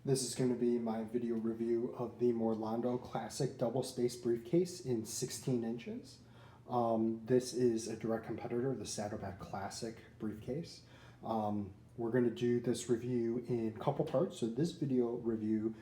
This is going to be my video review of the Marlondo Classic Double Space Briefcase in 16 inches. This is a direct competitor of the Saddleback Classic Briefcase. We're going to do this review in a couple parts. So this video review,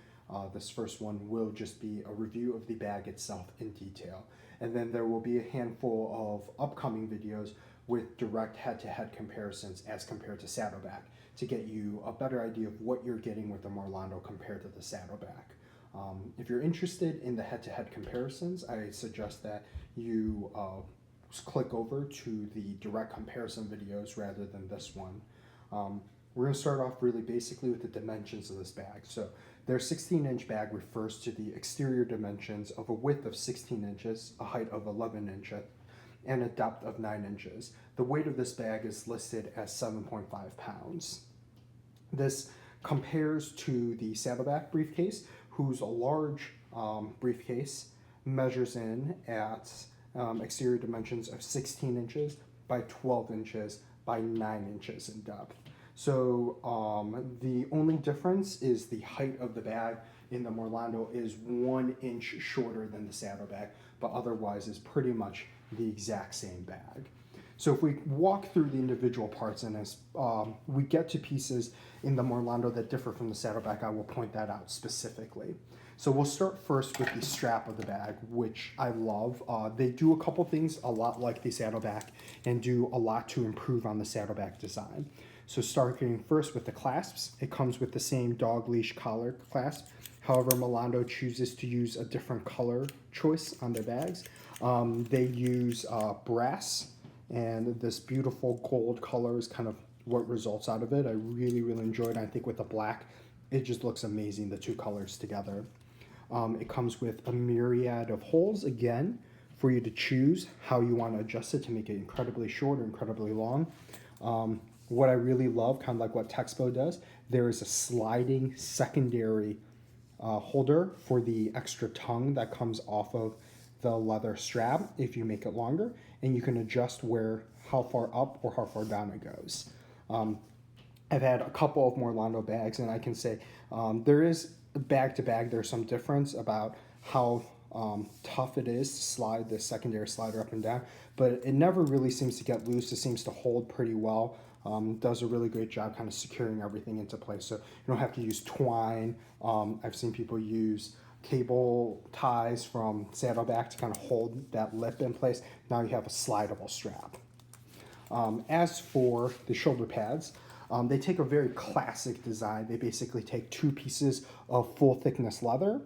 this first one, will just be a review of the bag itself in detail. And then there will be a handful of upcoming videos with direct head-to-head comparisons as compared to Saddleback to get you a better idea of what you're getting with the Marlondo compared to the Saddleback. If you're interested in the head-to-head comparisons, I suggest that you click over to the direct comparison videos rather than this one. We're going to start off really basically with the dimensions of this bag. So their 16-inch bag refers to the exterior dimensions of a width of 16 inches, a height of 11 inches, and a depth of 9 inches. The weight of this bag is listed as 7.5 pounds. This compares to the Saddleback briefcase, whose large briefcase measures in at exterior dimensions of 16 inches by 12 inches by 9 inches in depth. So the only difference is the height of the bag in the Marlondo is 1 inch shorter than the Saddleback, but otherwise is pretty much the exact same bag. So if we walk through the individual parts and as we get to pieces in the Marlondo that differ from the Saddleback, I will point that out specifically. So we'll start first with the strap of the bag, which I love. They do a couple things a lot like the Saddleback and do a lot to improve on the Saddleback design. So starting first with the clasps, it comes with the same dog leash collar clasp. However, Marlondo chooses to use a different color choice on their bags. They use brass, and this beautiful gold color is kind of what results out of it. I really enjoyed it. I think with the black, it just looks amazing, the two colors together. It comes with a myriad of holes, again, for you to choose how you want to adjust it to make it incredibly short or incredibly long. What I really love, kind of like what Texpo does, there is a sliding secondary holder for the extra tongue that comes off of the leather strap if you make it longer, and you can adjust how far up or how far down it goes. I've had a couple of Marlondo bags, and I can say there is bag to bag, there's some difference about how tough it is to slide the secondary slider up and down, but it never really seems to get loose. It seems to hold pretty well. Does a really great job kind of securing everything into place, so you don't have to use twine. I've seen people use cable ties from Saddleback to kind of hold that lip in place. Now you have a slidable strap. As for the shoulder pads, they take a very classic design. They basically take two pieces of full thickness leather,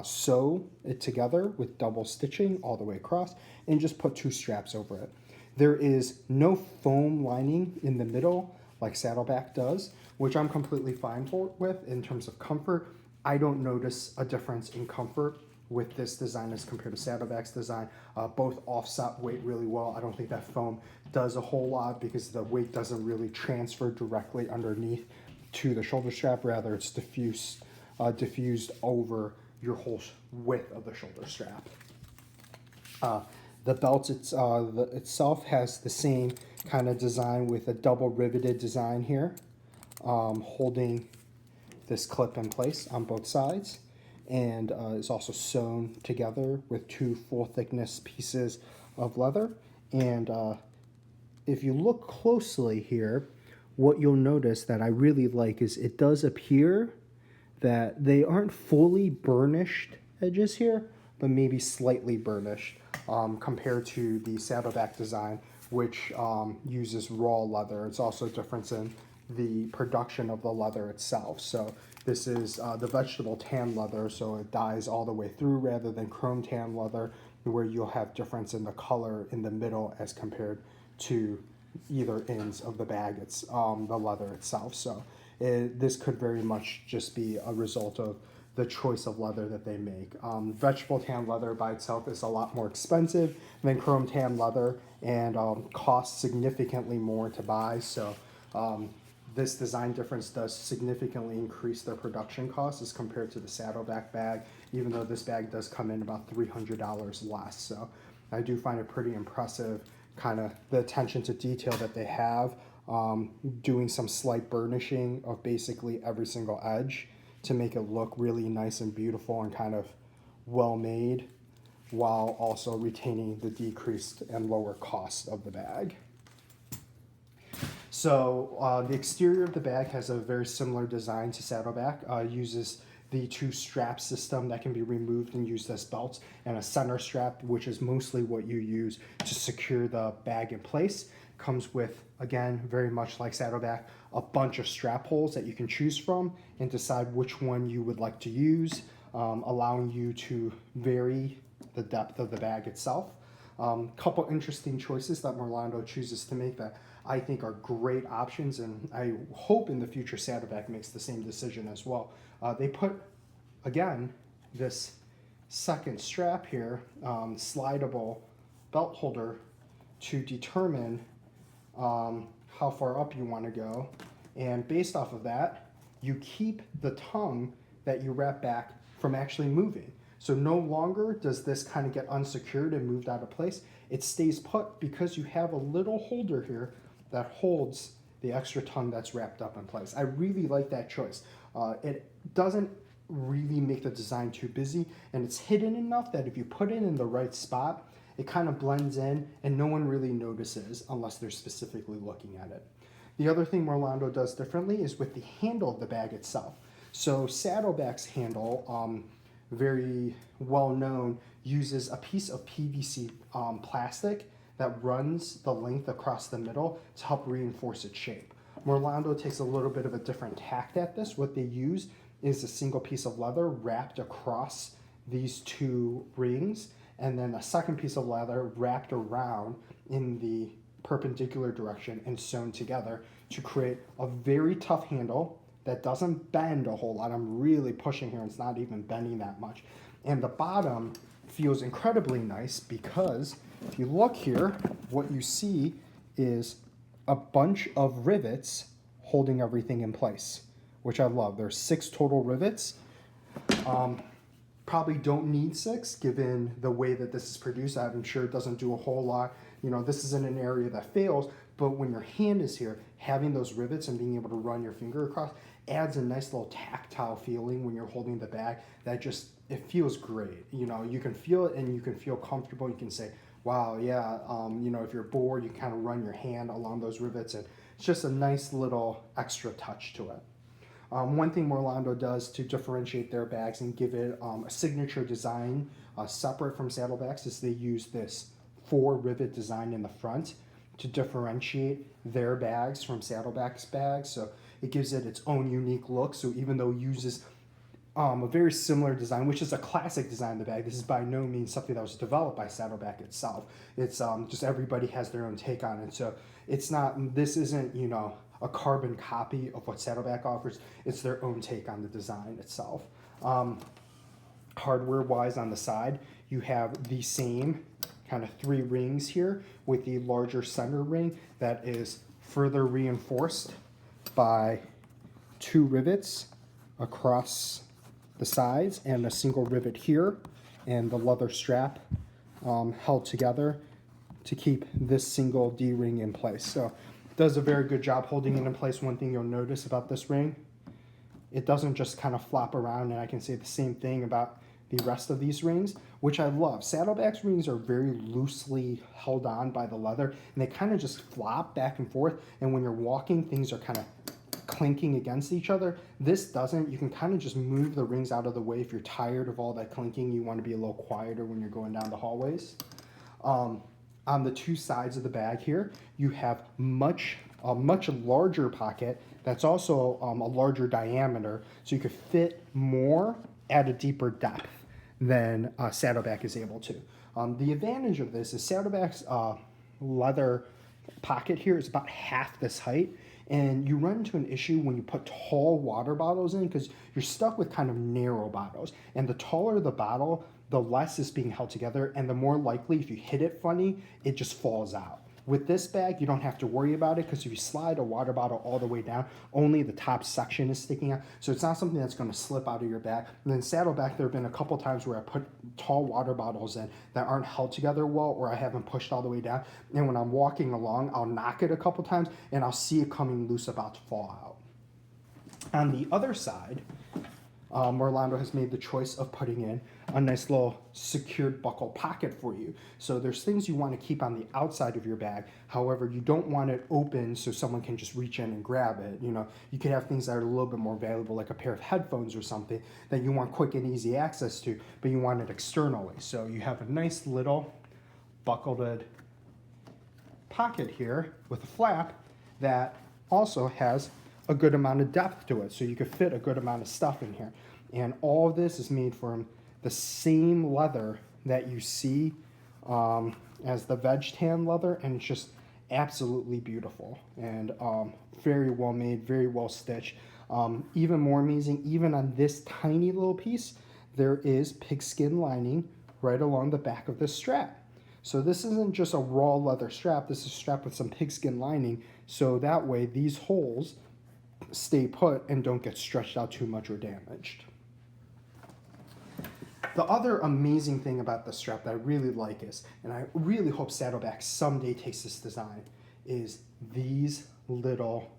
sew it together with double stitching all the way across, and just put two straps over it. There is no foam lining in the middle like Saddleback does, which I'm completely fine with in terms of comfort. I don't notice a difference in comfort with this design as compared to Saddleback's design. Both offset weight really well. I don't think that foam does a whole lot because the weight doesn't really transfer directly underneath to the shoulder strap. Rather, it's diffused over your whole width of the shoulder strap. The belt itself has the same kind of design with a double riveted design here, holding this clip in place on both sides, and is also sewn together with two full thickness pieces of leather. And if you look closely here, what you'll notice that I really like is it does appear that they aren't fully burnished edges here, but maybe slightly burnished compared to the Saddleback design, which uses raw leather. It's also a difference in the production of the leather itself. So this is the vegetable tan leather, so it dyes all the way through rather than chrome tan leather, where you'll have difference in the color in the middle as compared to either ends of the bag. It's the leather itself. So this could very much just be a result of the choice of leather that they make. Vegetable tan leather by itself is a lot more expensive than chrome tan leather and costs significantly more to buy. So this design difference does significantly increase their production costs as compared to the Saddleback bag, even though this bag does come in about $300 less. So I do find it pretty impressive, kind of the attention to detail that they have, doing some slight burnishing of basically every single edge to make it look really nice and beautiful and kind of well made, while also retaining the decreased and lower cost of the bag. So the exterior of the bag has a very similar design to Saddleback. Uses the two strap system that can be removed and used as belts, and a center strap, which is mostly what you use to secure the bag in place. Comes with, again, very much like Saddleback, a bunch of strap holes that you can choose from and decide which one you would like to use, allowing you to vary the depth of the bag itself. Couple interesting choices that Marlondo chooses to make that I think are great options, and I hope in the future Saddleback makes the same decision as well. They put, again, this second strap here, slidable belt holder, to determine how far up you want to go, and based off of that, you keep the tongue that you wrap back from actually moving. So no longer does this kind of get unsecured and moved out of place. It stays put because you have a little holder here that holds the extra tongue that's wrapped up in place. I really like that choice. It doesn't really make the design too busy, and it's hidden enough that if you put it in the right spot, it kind of blends in and no one really notices unless they're specifically looking at it. The other thing Marlondo does differently is with the handle of the bag itself. So Saddleback's handle, very well known, uses a piece of PVC plastic that runs the length across the middle to help reinforce its shape. Marlondo takes a little bit of a different tact at this. What they use is a single piece of leather wrapped across these two rings, and then a second piece of leather wrapped around in the perpendicular direction and sewn together to create a very tough handle that doesn't bend a whole lot. I'm really pushing here, it's not even bending that much. And the bottom feels incredibly nice because if you look here, what you see is a bunch of rivets holding everything in place, which I love. There's 6 total rivets. Probably don't need 6 given the way that this is produced. I'm sure it doesn't do a whole lot. You know, this isn't an area that fails, but when your hand is here, having those rivets and being able to run your finger across adds a nice little tactile feeling when you're holding the bag that just, it feels great. You know, you can feel it and you can feel comfortable. You can say, wow, yeah, you know, if you're bored, you kind of run your hand along those rivets, and it's just a nice little extra touch to it. One thing Marlondo does to differentiate their bags and give it a signature design separate from Saddleback's is they use this 4 rivet design in the front to differentiate their bags from Saddleback's bags. So it gives it its own unique look. So even though it uses a very similar design, which is a classic design of the bag, this is by no means something that was developed by Saddleback itself. It's just everybody has their own take on it. So it's not, this isn't, you know, a carbon copy of what Saddleback offers. It's their own take on the design itself. Hardware-wise on the side, you have the same kind of 3 rings here with the larger center ring that is further reinforced by 2 rivets across the sides and a single rivet here, and the leather strap held together to keep this single D-ring in place. So it does a very good job holding it in place. One thing you'll notice about this ring, it doesn't just kind of flop around, and I can say the same thing about the rest of these rings, which I love. Saddleback's rings are very loosely held on by the leather, and they kind of just flop back and forth, and when you're walking, things are kind of clinking against each other. This doesn't. You can kind of just move the rings out of the way if you're tired of all that clinking. You want to be a little quieter when you're going down the hallways. On the 2 sides of the bag here, you have a much larger pocket that's also a larger diameter, so you could fit more at a deeper depth than Saddleback is able to. The advantage of this is Saddleback's leather pocket here is about half this height, and you run into an issue when you put tall water bottles in because you're stuck with kind of narrow bottles, and the taller the bottle, the less is being held together, and the more likely if you hit it funny, it just falls out. With this bag, you don't have to worry about it because if you slide a water bottle all the way down, only the top section is sticking out. So it's not something that's going to slip out of your bag. And then Saddleback, there have been a couple times where I put tall water bottles in that aren't held together well, or I haven't pushed all the way down. And when I'm walking along, I'll knock it a couple times and I'll see it coming loose about to fall out. On the other side, Marlondo has made the choice of putting in a nice little secured buckle pocket for you. So there's things you want to keep on the outside of your bag. However, you don't want it open so someone can just reach in and grab it. You know, you could have things that are a little bit more valuable, like a pair of headphones or something that you want quick and easy access to, but you want it externally. So you have a nice little buckled pocket here with a flap that also has a good amount of depth to it, so you could fit a good amount of stuff in here. And all of this is made from the same leather that you see as the veg tan leather, and it's just absolutely beautiful and very well made, very well stitched. Even more amazing, even on this tiny little piece, there is pigskin lining right along the back of this strap. So this isn't just a raw leather strap, this is strapped with some pigskin lining, so that way these holes stay put and don't get stretched out too much or damaged. The other amazing thing about the strap that I really like is, and I really hope Saddleback someday takes this design, is these little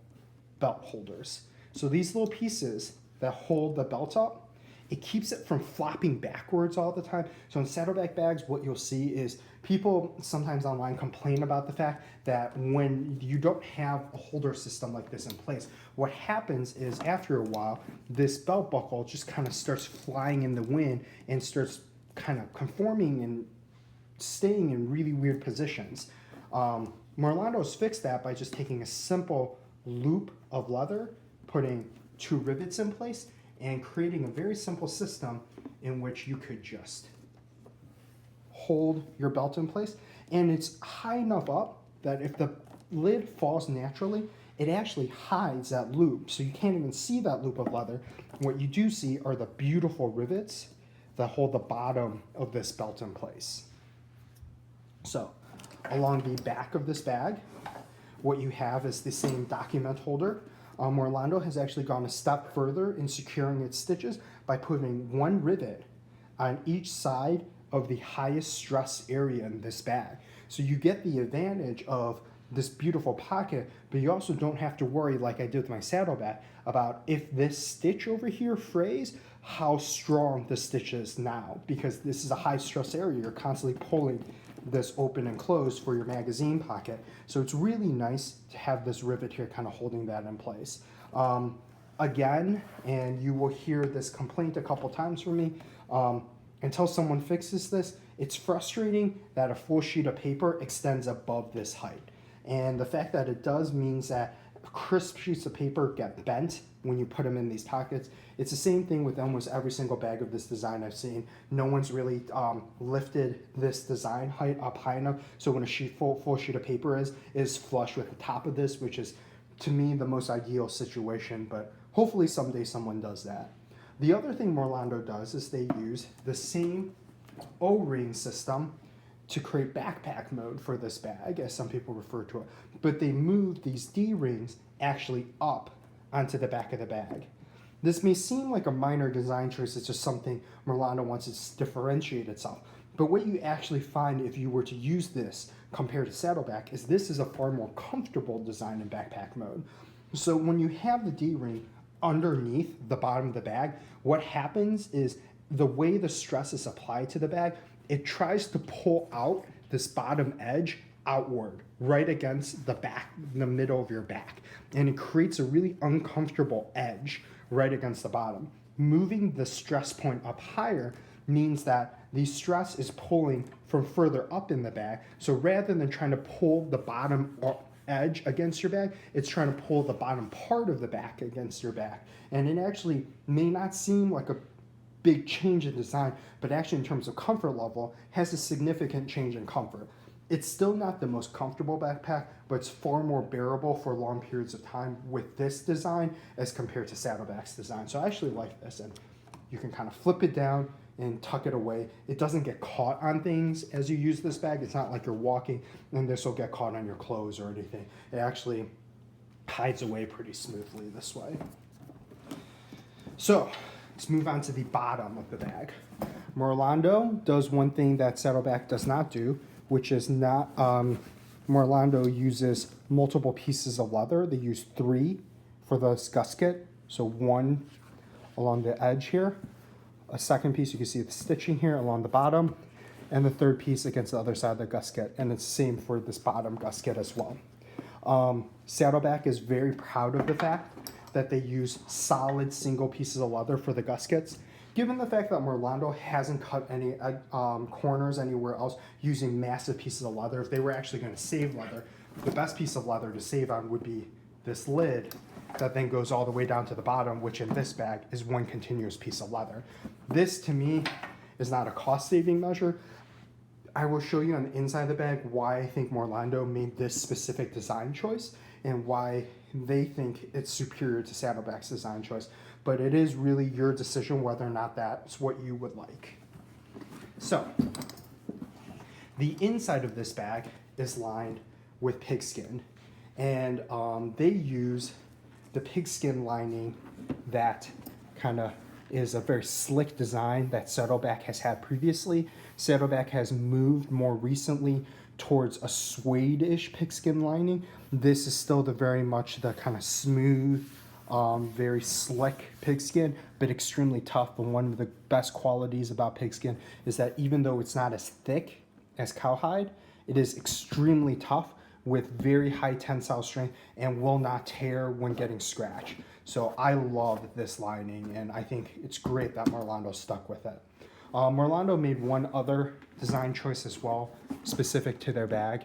belt holders. So these little pieces that hold the belt up, it keeps it from flopping backwards all the time. So in Saddleback bags, what you'll see is people sometimes online complain about the fact that when you don't have a holder system like this in place, what happens is after a while, this belt buckle just kind of starts flying in the wind and starts kind of conforming and staying in really weird positions. Marlondo's fixed that by just taking a simple loop of leather, putting 2 rivets in place, and creating a very simple system in which you could just hold your belt in place. And it's high enough up that if the lid falls naturally, it actually hides that loop. So you can't even see that loop of leather. What you do see are the beautiful rivets that hold the bottom of this belt in place. So along the back of this bag, what you have is the same document holder. Marlondo has actually gone a step further in securing its stitches by putting 1 rivet on each side of the highest stress area in this bag. So you get the advantage of this beautiful pocket, but you also don't have to worry, like I did with my Saddleback, about if this stitch over here frays, how strong the stitch is now, because this is a high stress area. You're constantly pulling this open and closed for your magazine pocket. So it's really nice to have this rivet here kind of holding that in place. Again, and you will hear this complaint a couple times from me, until someone fixes this, it's frustrating that a full sheet of paper extends above this height. And the fact that it does means that crisp sheets of paper get bent when you put them in these pockets. It's the same thing with almost every single bag of this design I've seen. No one's really lifted this design height up high enough so when a full sheet of paper is flush with the top of this, which is to me the most ideal situation, but hopefully someday someone does that. The other thing Marlondo does is they use the same O-ring system to create backpack mode for this bag, as some people refer to it, but they move these D-rings actually up onto the back of the bag. This may seem like a minor design choice, it's just something Marlondo wants to differentiate itself. But what you actually find if you were to use this compared to Saddleback is this is a far more comfortable design in backpack mode. So when you have the D-ring underneath the bottom of the bag, what happens is the way the stress is applied to the bag, it tries to pull out this bottom edge outward, right against the back, the middle of your back. And it creates a really uncomfortable edge right against the bottom. Moving the stress point up higher means that the stress is pulling from further up in the bag. So rather than trying to pull the bottom edge against your bag, it's trying to pull the bottom part of the back against your back. And it actually may not seem like a big change in design, but actually in terms of comfort level, has a significant change in comfort. It's still not the most comfortable backpack, but it's far more bearable for long periods of time with this design as compared to Saddleback's design. So I actually like this, and you can kind of flip it down and tuck it away. It doesn't get caught on things as you use this bag. It's not like you're walking and this will get caught on your clothes or anything. It actually hides away pretty smoothly this way. So let's move on to the bottom of the bag. Marlondo does one thing that Saddleback does not do, which is not, Marlondo uses multiple pieces of leather. They use 3 for the gusket, so 1 along the edge here. A second piece, you can see the stitching here along the bottom, and the third piece against the other side of the gusset, and it's the same for this bottom gusset as well. Saddleback is very proud of the fact that they use solid single pieces of leather for the guskets. Given the fact that Marlondo hasn't cut any corners anywhere else using massive pieces of leather, if they were actually going to save leather, the best piece of leather to save on would be this lid that then goes all the way down to the bottom, which in this bag is one continuous piece of leather. This, to me, is not a cost-saving measure. I will show you on the inside of the bag why I think Marlondo made this specific design choice and why they think it's superior to Saddleback's design choice. But it is really your decision whether or not that's what you would like. So, the inside of this bag is lined with pigskin, and they use the pigskin lining that kind of is a very slick design that Saddleback has had previously. Saddleback has moved more recently towards a suede-ish pigskin lining. This is still very much the kind of smooth, very slick pigskin, but extremely tough. And one of the best qualities about pigskin is that even though it's not as thick as cowhide, it is extremely tough with very high tensile strength and will not tear when getting scratched. So I love this lining, and I think it's great that Marlondo stuck with it. Marlondo made one other design choice as well, specific to their bag.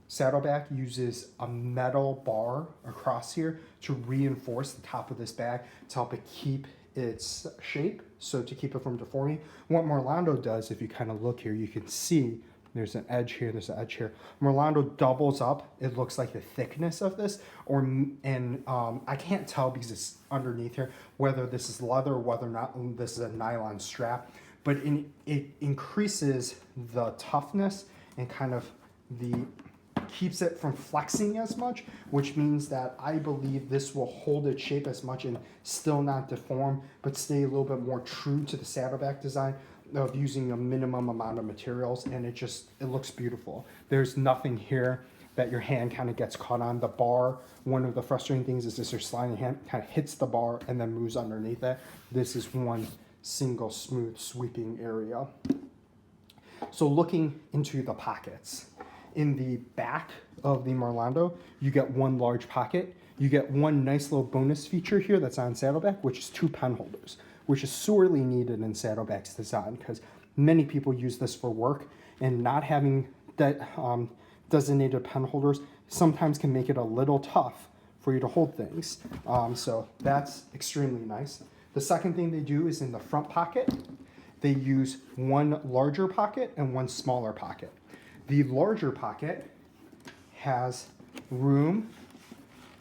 Saddleback uses a metal bar across here to reinforce the top of this bag to help it keep its shape, so to keep it from deforming. What Marlondo does, if you kind of look here, you can see there's an edge here, there's an edge here. Marlondo doubles up, it looks like the thickness of this, I can't tell because it's underneath here, whether this is leather or whether or not this is a nylon strap, but it increases the toughness and kind of keeps it from flexing as much, which means that I believe this will hold its shape as much and still not deform, but stay a little bit more true to the Saddleback design of using a minimum amount of materials, and it looks beautiful. There's nothing here that your hand kind of gets caught on. The bar, one of the frustrating things is this, your sliding hand kind of hits the bar and then moves underneath it. This is one single smooth sweeping area. So looking into the pockets, in the back of the Marlondo, you get one large pocket. You get one nice little bonus feature here that's on Saddleback, which is 2 pen holders, which is sorely needed in Saddleback's design because many people use this for work, and not having that designated pen holders sometimes can make it a little tough for you to hold things. So that's extremely nice. The second thing they do is in the front pocket, they use one larger pocket and one smaller pocket. The larger pocket has room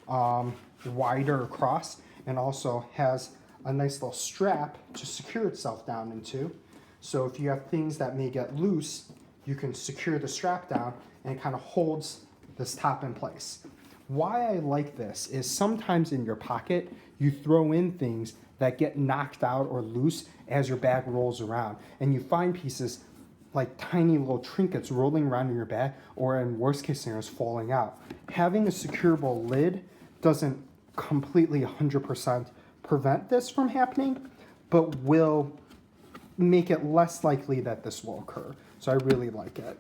wider across, and also has a nice little strap to secure itself down into. So if you have things that may get loose, you can secure the strap down, and it kind of holds this top in place. Why I like this is sometimes in your pocket, you throw in things that get knocked out or loose as your bag rolls around, and you find pieces like tiny little trinkets rolling around in your bag, or in worst case scenarios, falling out. Having a secureable lid doesn't completely 100% prevent this from happening, but will make it less likely that this will occur. So I really like it.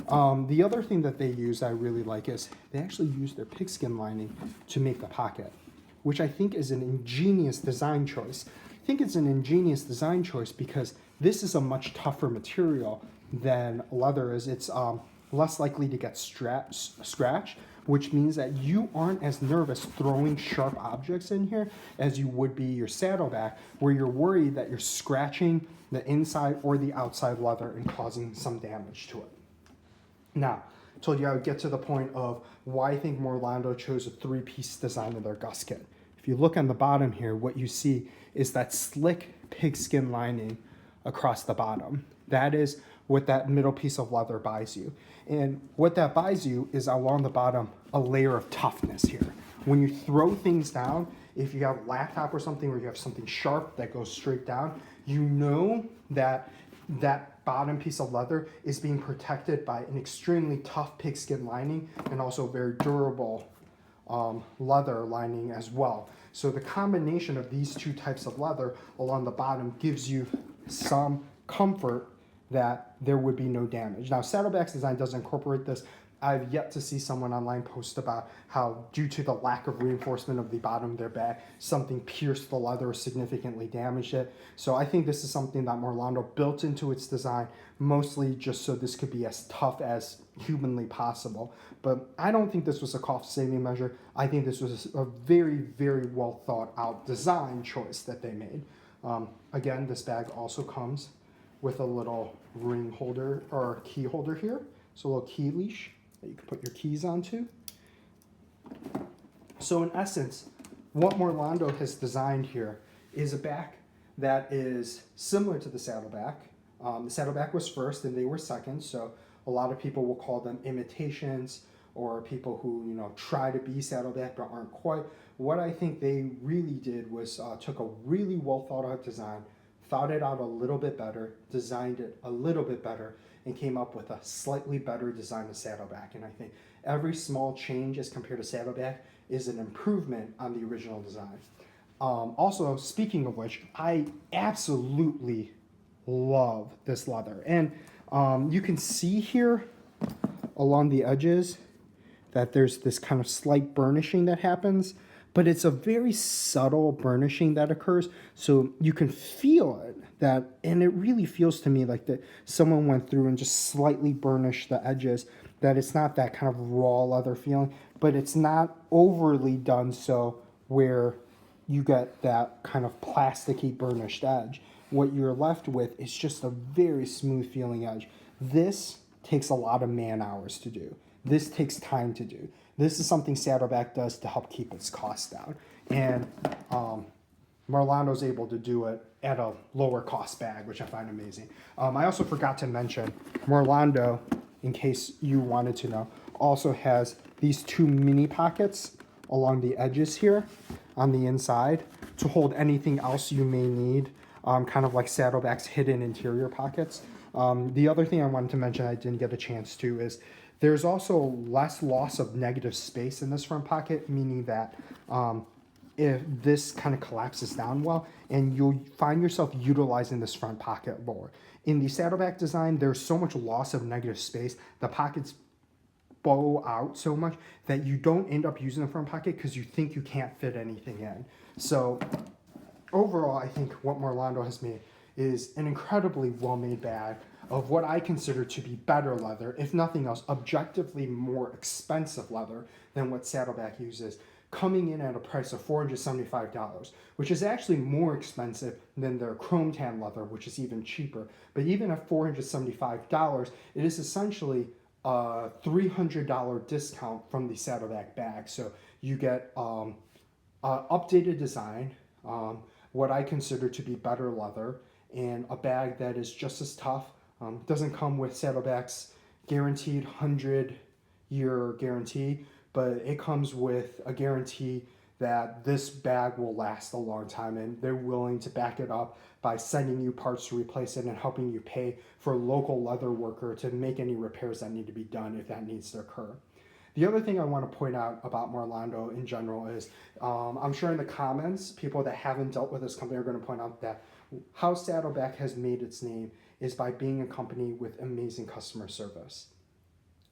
The other thing that they use I really like is they actually use their pigskin lining to make the pocket, which I think is an ingenious design choice. I think it's an ingenious design choice because this is a much tougher material than leather is. It's less likely to get scratched, which means that you aren't as nervous throwing sharp objects in here as you would be your Saddleback, where you're worried that you're scratching the inside or the outside leather and causing some damage to it. Now, I told you I would get to the point of why I think Marlondo chose a 3-piece design of their gusset. If you look on the bottom here, what you see is that slick pigskin lining across the bottom. That is what that middle piece of leather buys you. And what that buys you is along the bottom, a layer of toughness here. When you throw things down, if you have a laptop or something, or you have something sharp that goes straight down, you know that that bottom piece of leather is being protected by an extremely tough pigskin lining and also very durable leather lining as well. So the combination of these two types of leather along the bottom gives you some comfort that there would be no damage. Now, Saddleback's design does incorporate this. I've yet to see someone online post about how, due to the lack of reinforcement of the bottom of their bag, something pierced the leather or significantly damaged it. So I think this is something that Marlondo built into its design, mostly just so this could be as tough as humanly possible. But I don't think this was a cost-saving measure. I think this was a very, very well thought out design choice that they made. Again, this bag also comes with a little ring holder or key holder here. So a little key leash that you can put your keys onto. So in essence, what Marlondo has designed here is a bag that is similar to the Saddleback. The Saddleback was first and they were second, so a lot of people will call them imitations or people who, you know, try to be Saddleback but aren't quite. What I think they really did was took a really well thought out design, thought it out a little bit better, designed it a little bit better, and came up with a slightly better design of Saddleback. And I think every small change as compared to Saddleback is an improvement on the original design. Also, speaking of which, I absolutely love this leather. And you can see here along the edges that there's this kind of slight burnishing that happens, but it's a very subtle burnishing that occurs. So you can feel it, and it really feels to me like that someone went through and just slightly burnished the edges, that it's not that kind of raw leather feeling, but it's not overly done so where you get that kind of plasticky burnished edge. What you're left with is just a very smooth feeling edge. This takes a lot of man hours to do. This takes time to do. This is something Saddleback does to help keep its costs down. And Marlondo's able to do it at a lower cost bag, which I find amazing. I also forgot to mention, Marlondo, in case you wanted to know, also has these two mini pockets along the edges here on the inside to hold anything else you may need, kind of like Saddleback's hidden interior pockets. The other thing I wanted to mention I didn't get a chance to is there's also less loss of negative space in this front pocket, meaning that if this kind of collapses down well, and you'll find yourself utilizing this front pocket more. In the Saddleback design, there's so much loss of negative space. The pockets bow out so much that you don't end up using the front pocket because you think you can't fit anything in. So overall, I think what Marlondo has made is an incredibly well-made bag of what I consider to be better leather, if nothing else, objectively more expensive leather than what Saddleback uses, coming in at a price of $475, which is actually more expensive than their chrome tan leather, which is even cheaper. But even at $475, it is essentially a $300 discount from the Saddleback bag. So you get an updated design, what I consider to be better leather, and a bag that is just as tough. Doesn't come with Saddleback's guaranteed 100-year guarantee, but it comes with a guarantee that this bag will last a long time, and they're willing to back it up by sending you parts to replace it and helping you pay for a local leather worker to make any repairs that need to be done if that needs to occur. The other thing I want to point out about Marlondo in general is, I'm sure in the comments, people that haven't dealt with this company are going to point out that how Saddleback has made its name is by being a company with amazing customer service.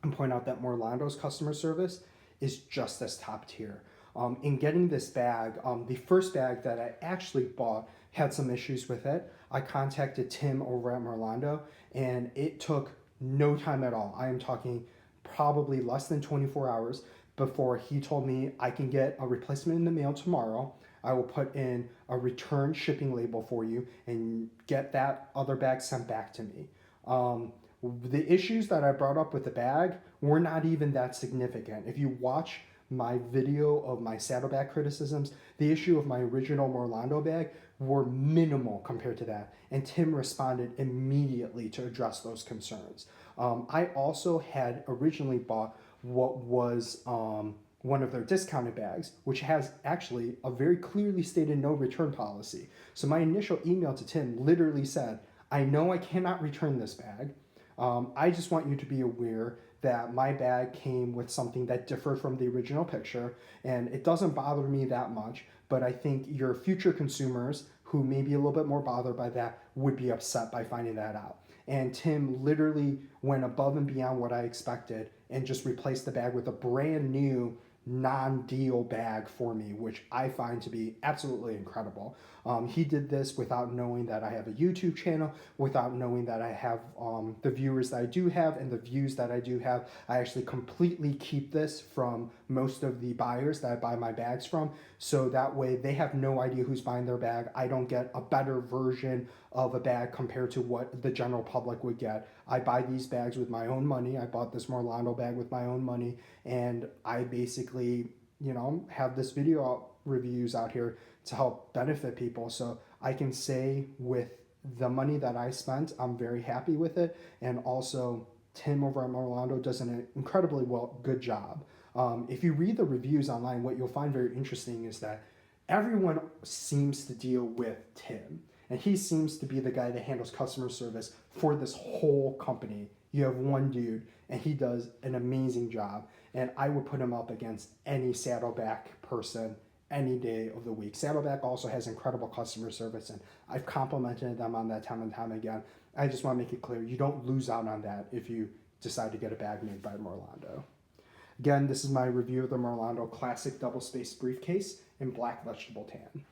And point out that Marlondo's customer service is just as top tier. In getting this bag, the first bag that I actually bought had some issues with it. I contacted Tim over at Marlondo, and it took no time at all. I am talking probably less than 24 hours before he told me I can get a replacement in the mail tomorrow. I will put in a return shipping label for you and get that other bag sent back to me. The issues that I brought up with the bag were not even that significant. If you watch my video of my Saddleback criticisms, the issue of my original Marlondo bag were minimal compared to that. And Tim responded immediately to address those concerns. I also had originally bought what was one of their discounted bags, which has actually a very clearly stated no return policy. So my initial email to Tim literally said, I know I cannot return this bag. I just want you to be aware that my bag came with something that differed from the original picture, and it doesn't bother me that much, but I think your future consumers who may be a little bit more bothered by that would be upset by finding that out. And Tim literally went above and beyond what I expected and just replaced the bag with a brand new non-deal bag for me, which I find to be absolutely incredible. He did this without knowing that I have a YouTube channel, without knowing that I have the viewers that I do have and the views that I do have. I actually completely keep this from most of the buyers that I buy my bags from, so that way they have no idea who's buying their bag. I don't get a better version of a bag compared to what the general public would get. I buy these bags with my own money. I bought this Marlondo bag with my own money, and I basically, have this video reviews out here to help benefit people. So I can say with the money that I spent, I'm very happy with it. And also Tim over at Marlondo does an incredibly good job. If you read the reviews online, what you'll find very interesting is that everyone seems to deal with Tim. And he seems to be the guy that handles customer service for this whole company. You have one dude, and he does an amazing job. And I would put him up against any Saddleback person any day of the week. Saddleback also has incredible customer service, and I've complimented them on that time and time again. I just want to make it clear, you don't lose out on that if you decide to get a bag made by Marlondo. Again, this is my review of the Marlondo Classic Double Space Briefcase in Black Vegetable Tan.